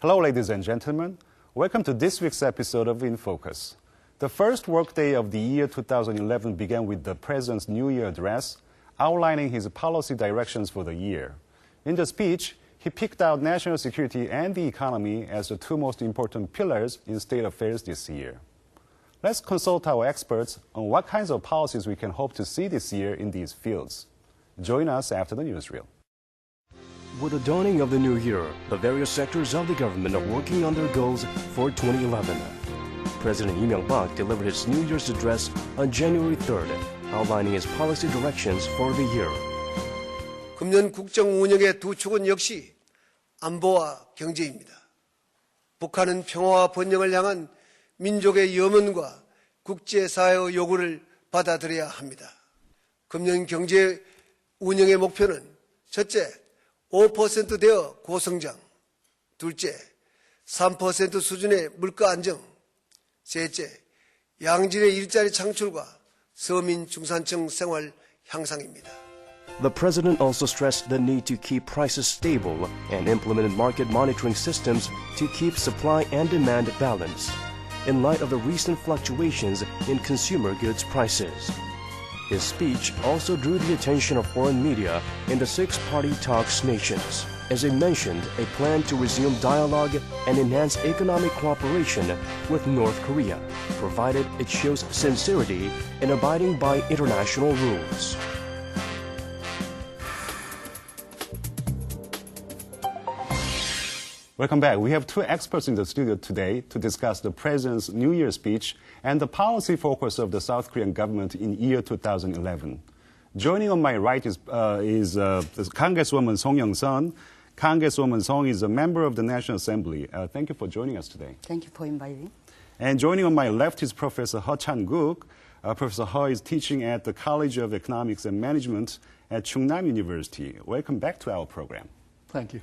Hello, ladies and gentlemen. Welcome to this week's episode of InFocus. The first workday of the year 2011 began with the President's New Year address, outlining his policy directions for the year. In the speech, he picked out national security and the economy as the two most important pillars in state affairs this year. Let's consult our experts on what kinds of policies we can hope to see this year in these fields. Join us after the newsreel. With the dawning of the new year, the various sectors of the government are working on their goals for 2011. President Lee Myung-bak delivered his New Year's address on January 3rd, outlining his policy directions for the year. 금년 국정 운영의 두 축은 역시 안보와 경제입니다. 북한은 평화와 번영을 향한 민족의 염원과 국제사회의 요구를 받아들여야 합니다. 금년 경제 운영의 목표는 첫째, 5% 되어 고성장, 둘째, 3% 수준의 물가 안정, 셋째, 양질의 일자리 창출과 서민 중산층 생활 향상입니다. The president also stressed the need to keep prices stable and implemented market monitoring systems to keep supply and demand balanced, in light of the recent fluctuations in consumer goods prices. His speech also drew the attention of foreign media in the six-party talks nations, as they mentioned a plan to resume dialogue and enhance economic cooperation with North Korea, provided it shows sincerity in abiding by international rules. Welcome back. We have two experts in the studio today to discuss the President's New Year speech and the policy focus of the South Korean government in year 2011. Joining on my right is Congresswoman Song Young-sun. Congresswoman Song is a member of the National Assembly. Thank you for joining us today. Thank you for inviting. And joining on my left is Professor He Chan-guk. Professor He is teaching at the College of Economics and Management at Chungnam University. Welcome back to our program. Thank you.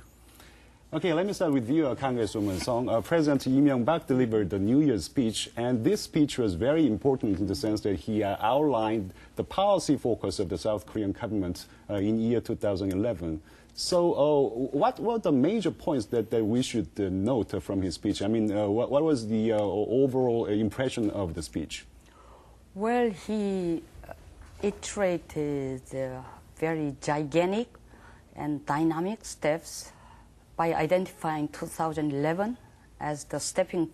Okay, let me start with you, Congresswoman Song. President Lee Myung-bak delivered the New Year's speech, and this speech was very important in the sense that he outlined the policy focus of the South Korean government in year 2011. So what were the major points that we should note from his speech? I mean, what was the overall impression of the speech? Well, he iterated very gigantic and dynamic steps by identifying 2011 as the stepping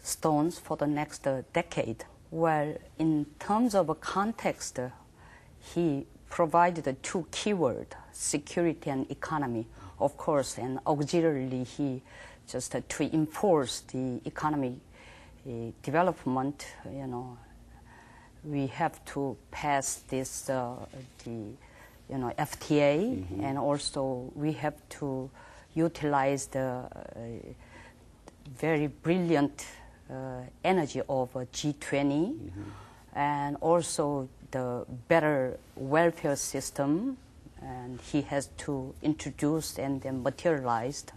stones for the next decade. Well, in terms of a context, he provided the two keywords, security and economy. Of course, and auxiliarily, he just to enforce the economic development, we have to pass this, FTA, and also we have to utilize the very brilliant energy of G20, and also the better welfare system, and he has to introduce and then materialized.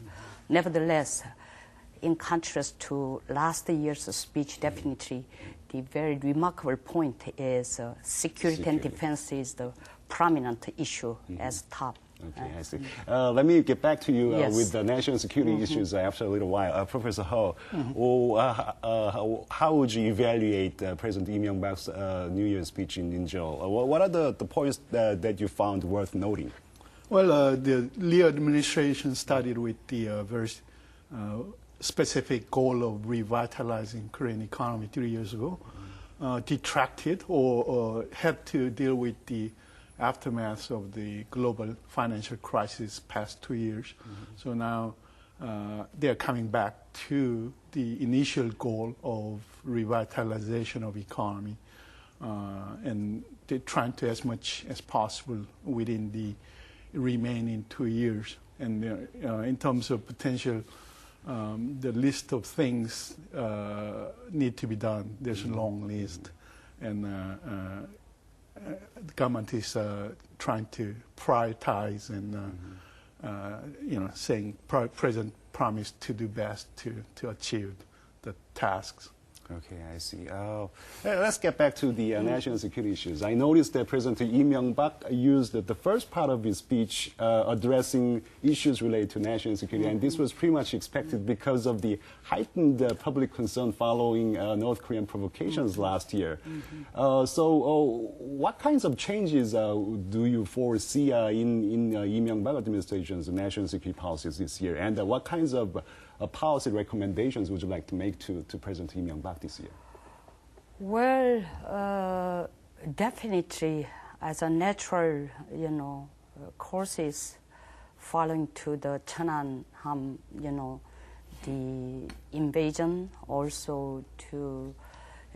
Nevertheless, in contrast to last year's speech, definitely the very remarkable point is security and defense is the prominent issue as top. Okay, I see. Let me get back to you Yes. with the national security issues after a little while. Professor He, how would you evaluate President Lee Myung-bak's New Year's speech in general? What are the points that you found worth noting? Well, the Lee administration started with the very specific goal of revitalizing Korean economy 3 years ago, detracted or had to deal with the aftermath of the global financial crisis past 2 years. So now they're coming back to the initial goal of revitalization of economy, and they're trying to as much as possible within the remaining 2 years. And in terms of potential, the list of things need to be done. There's a long list, and the government is trying to prioritize and, saying President promised to do best to achieve the tasks. Okay, I see. Let's get back to the national security issues. I noticed that President Lee Myung-bak used the first part of his speech addressing issues related to national security, and this was pretty much expected because of the heightened public concern following North Korean provocations last year. So what kinds of changes do you foresee in Lee Myung-bak administration's national security policies this year, and what kinds of policy recommendations would you like to make to President Lee Myung-bak this year? Well, definitely, as a natural, courses following to the Cheonan-ham, the invasion, also to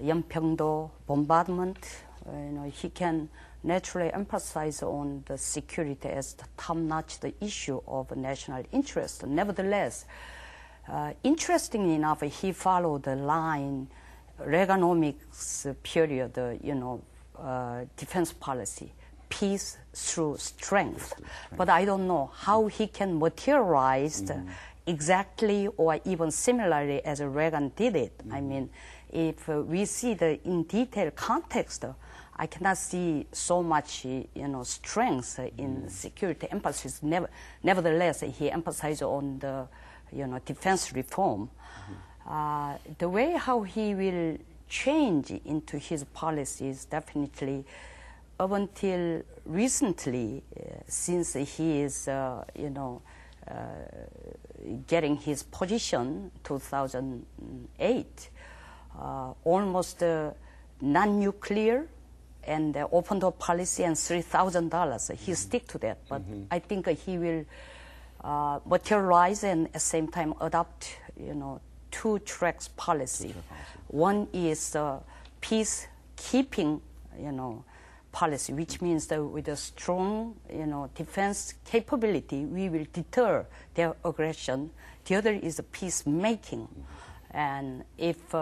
Yeonpyeong-do bombardment, he can naturally emphasize on the security as the top-notch the issue of national interest. Nevertheless, interestingly enough, he followed the line Reaganomics period, defense policy, peace through strength. But I don't know how he can materialize exactly or even similarly as Reagan did it. I mean, if we see the in detail context, I cannot see so much, strength in security emphasis. Nevertheless, he emphasized on the defense reform. The way how he will change into his policies definitely up until recently, since he is, getting his position 2008, almost non-nuclear and open door policy and $3,000. He stick to that, but I think he will materialize and at the same time adopt, two tracks policy. One is peacekeeping, policy, which means that with a strong, defense capability, we will deter their aggression. The other is peacemaking, and if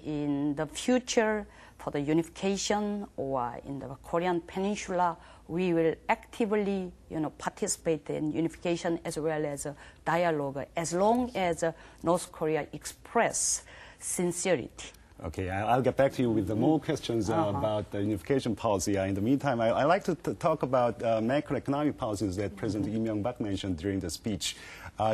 in the future for the unification or in the Korean Peninsula, we will actively, participate in unification as well as dialogue, as long as North Korea express sincerity. Okay, I'll get back to you with more questions about the unification policy. In the meantime, I'd like to talk about macroeconomic policies that President Lee Myung-bak mentioned during the speech.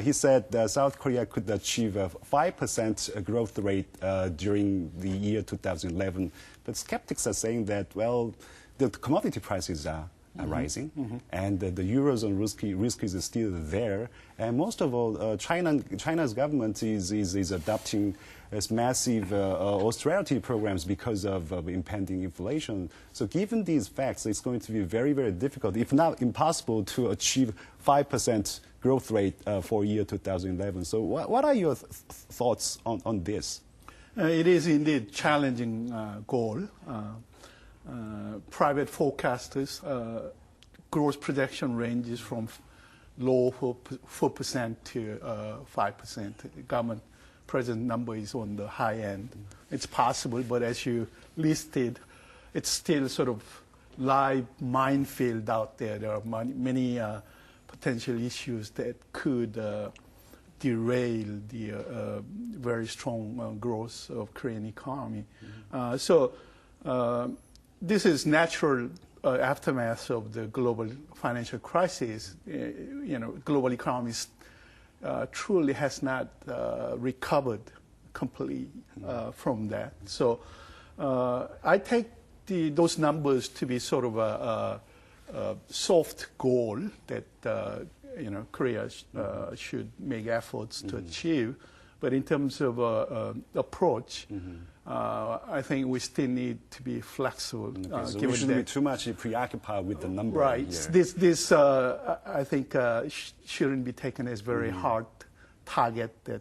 He said South Korea could achieve a 5% growth rate during the year 2011. But skeptics are saying that, well, the commodity prices are rising, and the Eurozone risk is still there. And most of all, China's government is adopting as massive austerity programs because of impending inflation. So given these facts, it's going to be very, very difficult, if not impossible, to achieve 5% growth rate for year 2011. So what are your thoughts on this? It is indeed challenging goal. Private forecasters growth projection ranges from low 4% to 5%. Government present number is on the high end. It's possible, but as you listed, it's still sort of live minefield out there. There are many potential issues that could derail the very strong growth of Korean economy. So this is natural aftermath of the global financial crisis. Global economy truly has not recovered completely from that. So I take those numbers to be sort of a soft goal that Korea should make efforts to achieve. But in terms of approach, I think we still need to be flexible. So we shouldn't be too much preoccupied with the number. Right. Here. This I think shouldn't be taken as very hard target that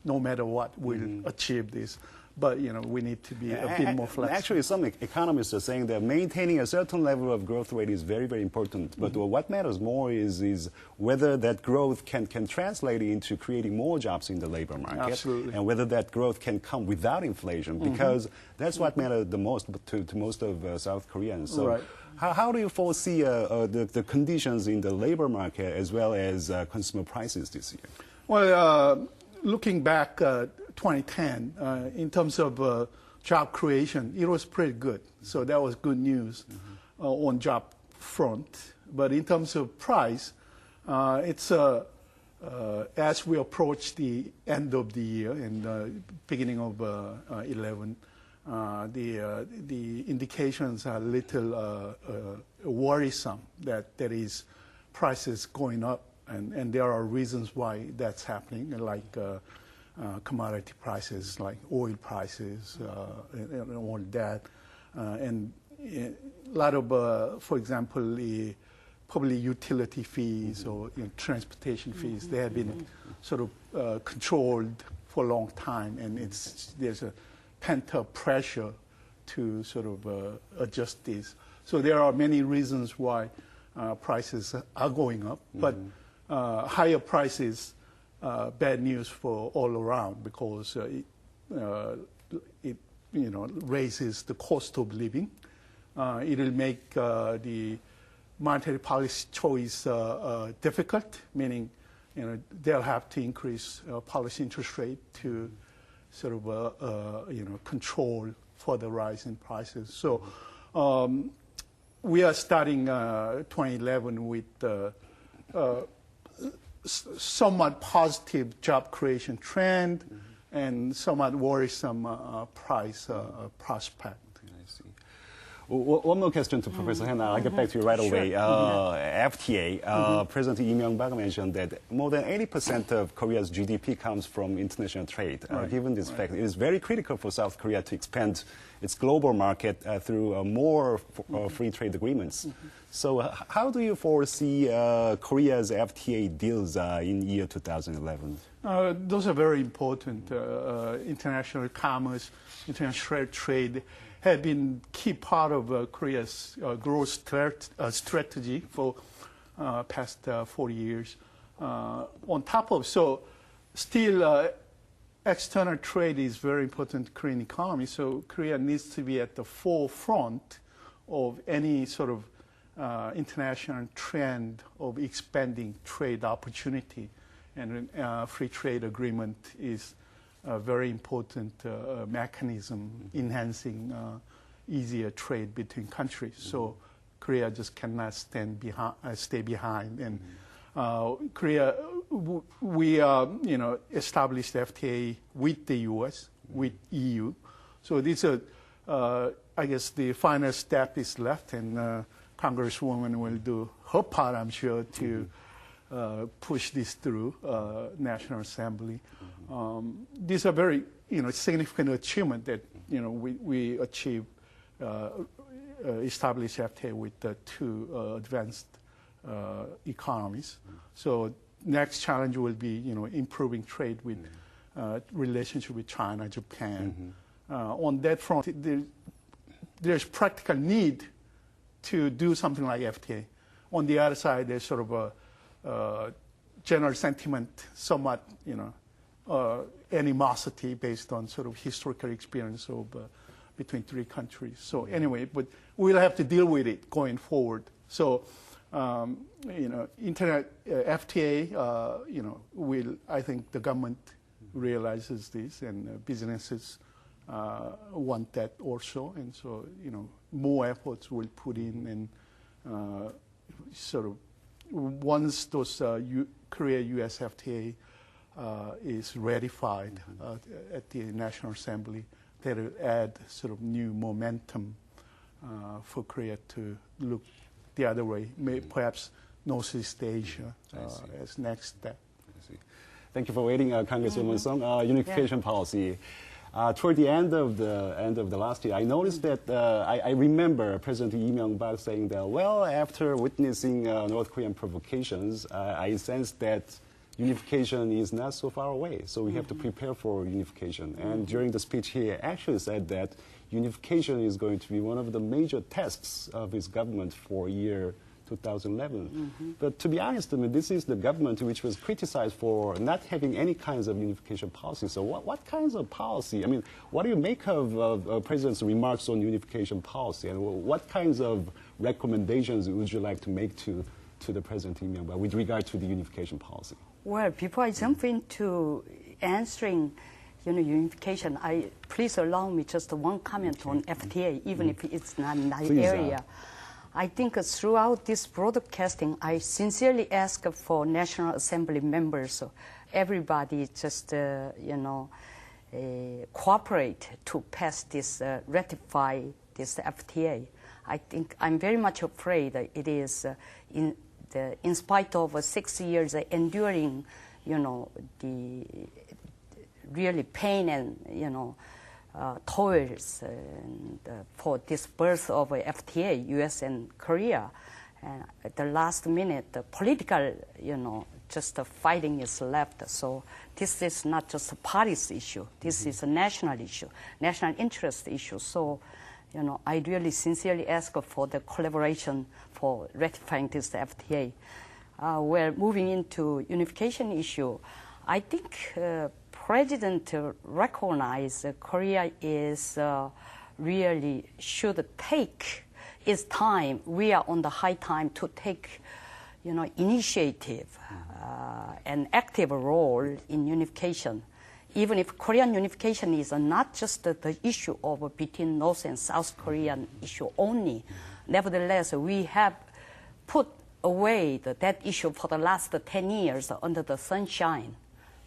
no matter what we'll achieve this. But we need to be a bit more flexible. Actually, some economists are saying that maintaining a certain level of growth rate is very, very important. But what matters more is whether that growth can translate into creating more jobs in the labor market. Absolutely. And whether that growth can come without inflation, because that's what matters the most to most of South Koreans. So right. How do you foresee the conditions in the labor market as well as consumer prices this year? Well, looking back 2010, in terms of job creation, it was pretty good. So that was good news on job front. But in terms of price, it's as we approach the end of the year and beginning of 11, the indications are a little worrisome that there is prices going up, and there are reasons why that's happening, like commodity prices, like oil prices, and all that, and a lot of, for example, the probably utility fees or transportation fees. They have been sort of controlled for a long time, and there's a pent-up pressure to sort of adjust this. So there are many reasons why prices are going up, but higher prices, bad news for all around, because it raises the cost of living. It'll make the monetary policy choice difficult, meaning they'll have to increase policy interest rate to sort of control further rise in prices. So we are starting 2011 with somewhat positive job creation trend and somewhat worrisome price prospect. One more question to Professor Han. I'll get back to you right away. FTA, President Lee Myung-bak mentioned that more than 80% of Korea's GDP comes from international trade. Given this fact, it is very critical for South Korea to expand its global market through more free trade agreements. So how do you foresee Korea's FTA deals in year 2011? Those are very important. International commerce, international trade have been key part of Korea's growth strategy for past 40 years. On top of, so still external trade is very important to the Korean economy, so Korea needs to be at the forefront of any sort of international trend of expanding trade opportunity. And free trade agreement is a very important mechanism enhancing easier trade between countries. So Korea just cannot stay behind. And Korea, we established FTA with the U.S., with EU. So this, I guess, the final step is left, and Congresswoman will do her part, I'm sure, to push this through National Assembly. These are very, significant achievement that, we achieved, established FTA with the two advanced economies. So next challenge will be, improving trade with relationship with China, Japan. On that front, there's practical need to do something like FTA. On the other side, there's sort of a general sentiment, somewhat, animosity based on sort of historical experience of between three countries. So anyway, but we'll have to deal with it going forward. So, FTA, I think the government realizes this, and businesses want that also, and so, more efforts will put in, and sort of once those Korea-US FTA is ratified at the National Assembly, that will add sort of new momentum for Korea to look the other way, perhaps Northeast Asia as next step. Thank you for waiting, Congresswoman Song. Unification policy. Toward the end of the last year, I noticed that I remember President Lee Myung-bak saying that, well, after witnessing North Korean provocations, I sensed that unification is not so far away, so we have to prepare for unification. And during the speech, he actually said that unification is going to be one of the major tasks of his government for year 2011. But to be honest, I mean, this is the government which was criticized for not having any kinds of unification policy. So what kinds of policy? I mean, what do you make of President's remarks on unification policy? And what kinds of recommendations would you like to make to the President Lee Myung-bak with regard to the unification policy? Well, before I jump into answering unification, please allow me just one comment on FTA, even if it's not in my Please, area. I think throughout this broadcasting, I sincerely ask for National Assembly members, everybody just, cooperate to pass this, ratify this FTA. I think I'm very much afraid that it is, in spite of 6 years enduring, the really pain and, toils for this birth of FTA, U.S. and Korea. And at the last minute, the political, just fighting is left. So this is not just a party's issue. This is a national issue, national interest issue. So, I really sincerely ask for the collaboration for ratifying this FTA. We're moving into unification issue. I think President recognize Korea is really should take its time. We are on the high time to take, initiative and active role in unification. Even if Korean unification is not just the issue of between North and South Korean issue only, nevertheless, we have put away that issue for the last 10 years under the Sunshine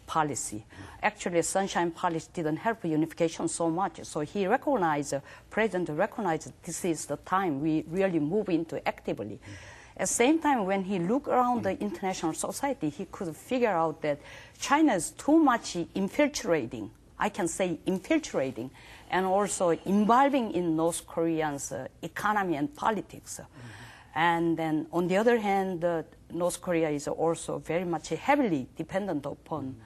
Policy. Actually, Sunshine Policy didn't help unification so much. So he recognized, President recognized this is the time we really move into actively. At the same time, when he looked around the international society, he could figure out that China is too much infiltrating, I can say infiltrating, and also involving in North Koreans' economy and politics. And then, on the other hand, North Korea is also very much heavily dependent upon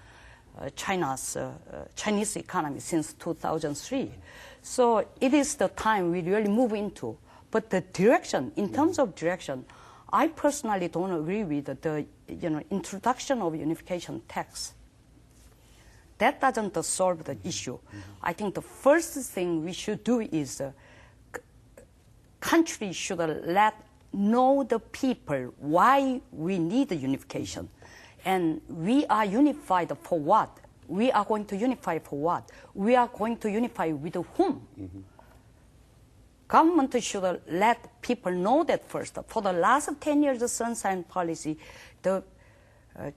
Chinese economy since 2003. So it is the time we really move into. But the direction, in terms of direction, I personally don't agree with the introduction of unification tax. That doesn't solve the issue. I think the first thing we should do is countries should let know the people why we need the unification. And we are unified for what? We are going to unify for what? We are going to unify with whom? Government should let people know that first. For the last 10 years of Sunshine Policy, the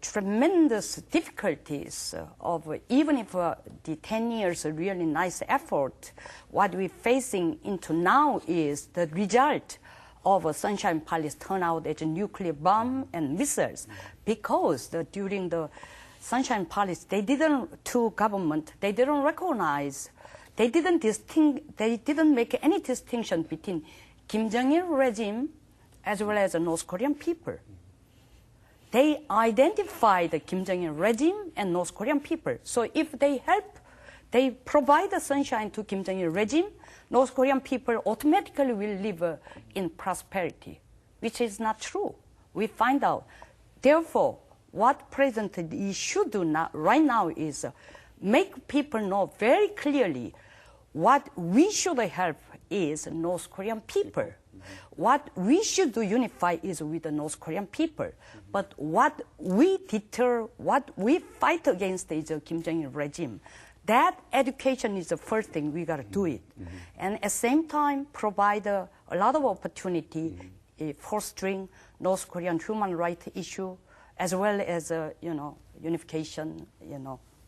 tremendous difficulties of, even if the 10 years a really nice effort, what we're facing into now is the result of a Sunshine Policy turn out as a nuclear bomb and missiles, because during the Sunshine Policy, they didn't recognize, they didn't make any distinction between Kim Jong-il regime as well as the North Korean people. They identified the Kim Jong-il regime and North Korean people. So if they provide the sunshine to Kim Jong-il regime, North Korean people automatically will live in prosperity, which is not true. We find out. Therefore, what President Lee should do right now is make people know very clearly what we should help is North Korean people. What we should do unify is with the North Korean people. But what we deter, what we fight against is the Kim Jong-il regime. That education is the first thing we got to do it. And at the same time, provide a lot of opportunity fostering North Korean human rights issue, as well as, unification,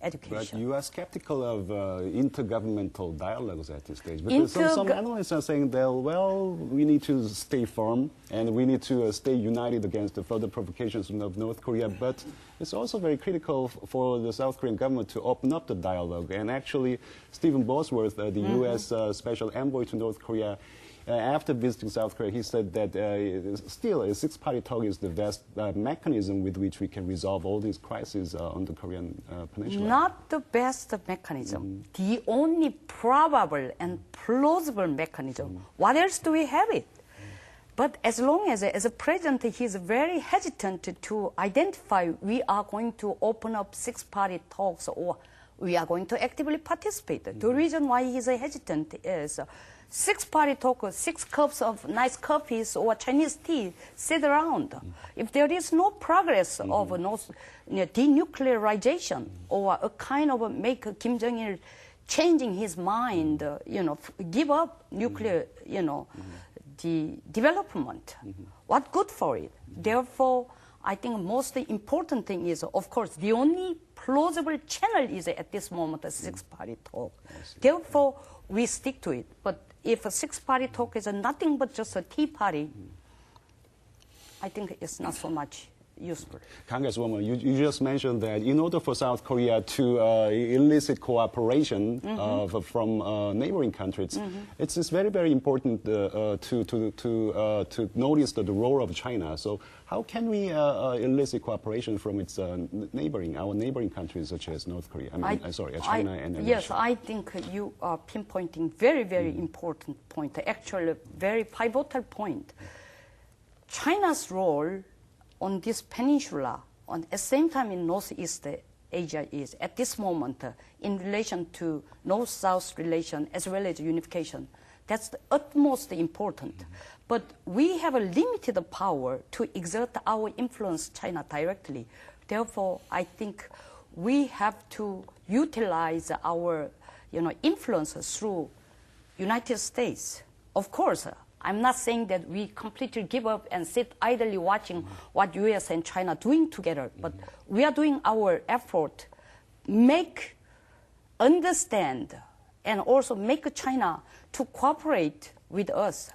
education. But you are skeptical of intergovernmental dialogues at this stage, because some analysts are saying that, well, we need to stay firm and we need to stay united against the further provocations of North Korea, but it's also very critical for the South Korean government to open up the dialogue. And actually, Stephen Bosworth, the U.S. Special Envoy to North Korea, after visiting South Korea, he said that still a six-party talk is the best mechanism with which we can resolve all these crises on the Korean peninsula. Not the best mechanism. The only probable and plausible mechanism. What else do we have it? But as long as a president, he's very hesitant to identify we are going to open up six-party talks or we are going to actively participate. The reason why he's hesitant is 6-party talk, 6 cups of nice coffees or Chinese tea, sit around. If there is no progress of denuclearization or a kind of make Kim Jong-il changing his mind, give up nuclear, the development, what good for it? Therefore, I think most important thing is, of course, the only plausible channel is at this moment a 6-party talk. Therefore, we stick to it. But if a 6-party talk is nothing but just a tea party, I think it's not so much useful. Congresswoman, you just mentioned that in order for South Korea to elicit cooperation from neighboring countries, it's very, very important to notice the role of China. So how can we elicit cooperation from its our neighboring countries such as North Korea? China and Russia. Yes, I think you are pinpointing very, very important point, actually a very pivotal point. China's role on this peninsula, at the same time in Northeast Asia is, at this moment, in relation to North-South relation as well as unification. That's the utmost important. But we have a limited power to exert our influence China directly. Therefore, I think we have to utilize our influence through United States. Of course, I'm not saying that we completely give up and sit idly watching what U.S. and China are doing together, but we are doing our effort, understand, and also make China to cooperate with us.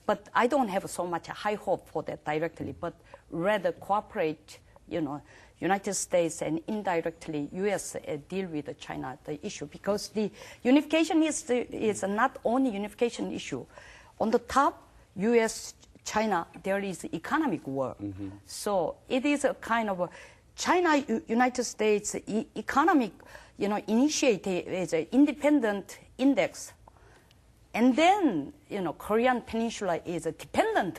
But I don't have so much high hope for that directly, but rather cooperate, United States and indirectly U.S. Deal with China, the issue, because the unification is not only unification issue. On the top, U.S., China, there is economic war. So it is a kind of China, United States economic, initiative is an independent index. And then, Korean Peninsula is a dependent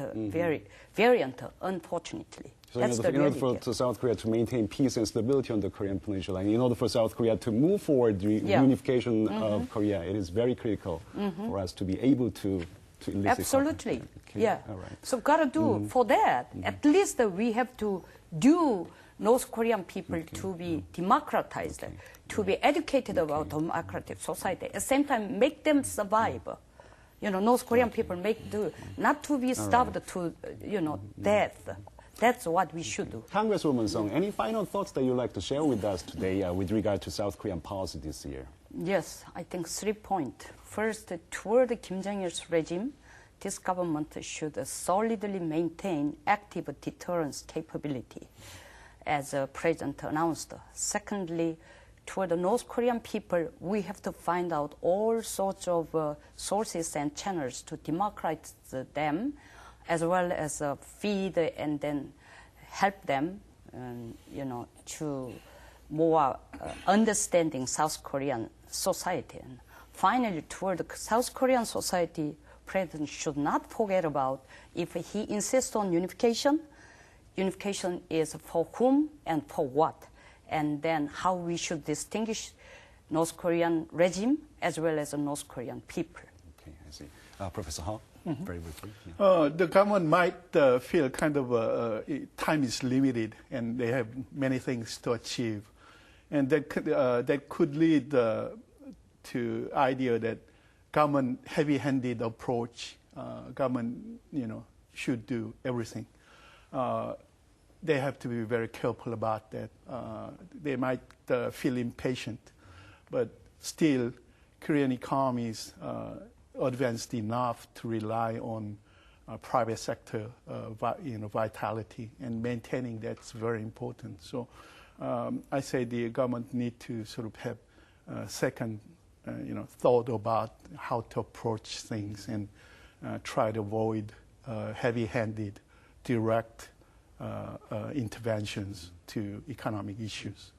variant, unfortunately. So in order for South Korea to maintain peace and stability on the Korean Peninsula, and in order for South Korea to move forward the unification of Korea, it is very critical for us to be able to elicit. Absolutely, okay. yeah. All right. So gotta do for that. At least we have to do North Korean people to be democratized, to be educated about democratic society. At the same time, make them survive. North Korean people not to be starved to, death. That's what we should do. Congresswoman Song, any final thoughts that you'd like to share with us today with regard to South Korean policy this year? Yes, I think 3 points. First, toward Kim Jong-il's regime, this government should solidly maintain active deterrence capability, as the President announced. Secondly, toward the North Korean people, we have to find out all sorts of sources and channels to democratize them, as well as feed and then help them, to more understanding South Korean society. And finally, toward the South Korean society, President should not forget about if he insists on unification, unification is for whom and for what, and then how we should distinguish North Korean regime as well as the North Korean people. Okay, I see. Professor Hall, very briefly. The government might feel kind of time is limited and they have many things to achieve. And that could lead to idea that government heavy-handed approach, government, should do everything. They have to be very careful about that. They might feel impatient, but still, Korean economy is advanced enough to rely on private sector, vitality, and maintaining that's very important. So I say the government need to sort of have second, thought about how to approach things and try to avoid heavy-handed, direct interventions to economic issues.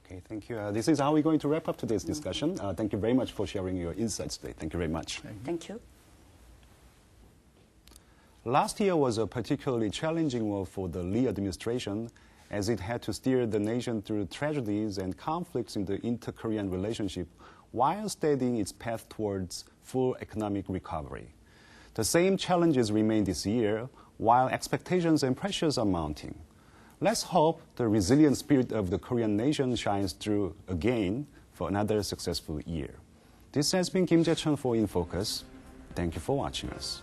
Okay, thank you. This is how we're going to wrap up today's discussion. Thank you very much for sharing your insights today. Thank you very much. Thank you. Last year was a particularly challenging one for the Lee administration, as it had to steer the nation through tragedies and conflicts in the inter-Korean relationship while steadying its path towards full economic recovery. The same challenges remain this year, while expectations and pressures are mounting. Let's hope the resilient spirit of the Korean nation shines through again for another successful year. This has been Kim Jae-chun for InFocus. Thank you for watching us.